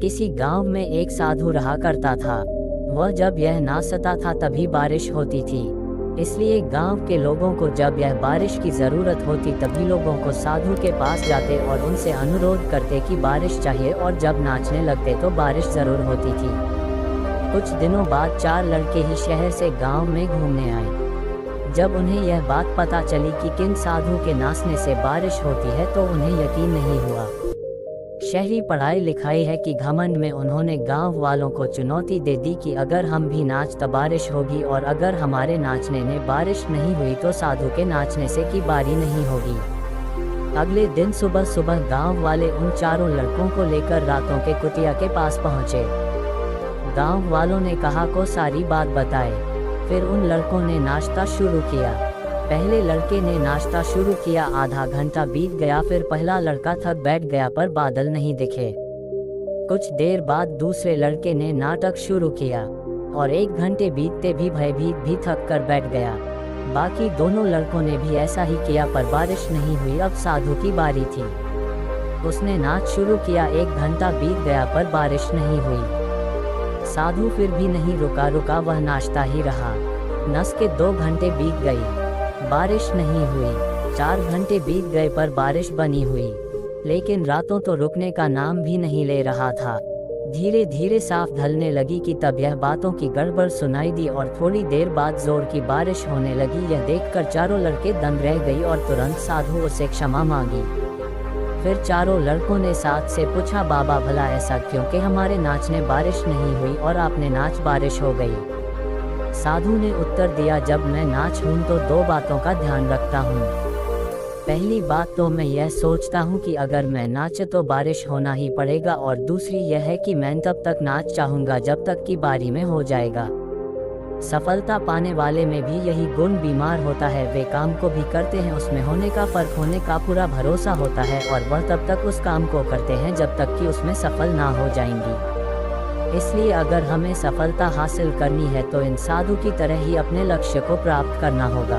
किसी गांव में एक साधु रहा करता था। वह जब यह नाचता था तभी बारिश होती थी, इसलिए गांव के लोगों को जब यह बारिश की ज़रूरत होती तभी लोगों को साधु के पास जाते और उनसे अनुरोध करते कि बारिश चाहिए, और जब नाचने लगते तो बारिश ज़रूर होती थी। कुछ दिनों बाद 4 लड़के ही शहर से गांव में घूमने आए। जब उन्हें यह बात पता चली कि किन साधु के नाचने से बारिश होती है तो उन्हें यकीन नहीं हुआ। शहरी पढ़ाई लिखाई है कि घमंड में उन्होंने गांव वालों को चुनौती दे दी कि अगर हम भी नाच तो बारिश होगी, और अगर हमारे नाचने में बारिश नहीं हुई तो साधु के नाचने से की बारी नहीं होगी। अगले दिन सुबह सुबह गांव वाले उन चारों लड़कों को लेकर रातों के कुटिया के पास पहुंचे। गांव वालों ने कहा को सारी बात बताए। फिर उन लड़कों ने नाश्ता शुरू किया। पहले लड़के ने नाश्ता शुरू किया, आधा घंटा बीत गया, फिर पहला लड़का थक बैठ गया पर बादल नहीं दिखे। कुछ देर बाद दूसरे लड़के ने नाटक शुरू किया और 1 घंटे बीतते भी भयभीत भी थक कर बैठ गया। बाकी दोनों लड़कों ने भी ऐसा ही किया पर बारिश नहीं हुई। अब साधु की बारी थी। उसने नाच शुरू किया, 1 घंटा बीत गया पर बारिश नहीं हुई। साधु फिर भी नहीं रुका, वह नाचता ही रहा। नस के 2 घंटे बीत गई, बारिश नहीं हुई। 4 घंटे बीत गए पर बारिश बनी हुई, लेकिन रातों तो रुकने का नाम भी नहीं ले रहा था। धीरे धीरे साफ ढलने लगी कि तब यह बातों की गड़बड़ सुनाई दी और थोड़ी देर बाद जोर की बारिश होने लगी। यह देखकर चारों लड़के दंग रह गई और तुरंत साधु से क्षमा मांगी। फिर चारों लड़कों ने साथ से पूछा, बाबा भला ऐसा क्यों कि हमारे नाचने बारिश नहीं हुई और आपने नाच बारिश हो गई। साधु ने उत्तर दिया, जब मैं नाच हूँ तो 2 बातों का ध्यान रखता हूँ। पहली बात तो मैं यह सोचता हूँ कि अगर मैं नाचे तो बारिश होना ही पड़ेगा, और दूसरी यह है कि मैं तब तक नाच चाहूँगा जब तक की बारी में हो जाएगा। सफलता पाने वाले में भी यही गुण बीमार होता है। वे काम को भी करते हैं, उसमें होने का फर्क होने का पूरा भरोसा होता है, और वह तब तक उस काम को करते हैं जब तक कि उसमें सफल ना हो जाएंगी। इसलिए अगर हमें सफलता हासिल करनी है तो इन साधु की तरह ही अपने लक्ष्य को प्राप्त करना होगा।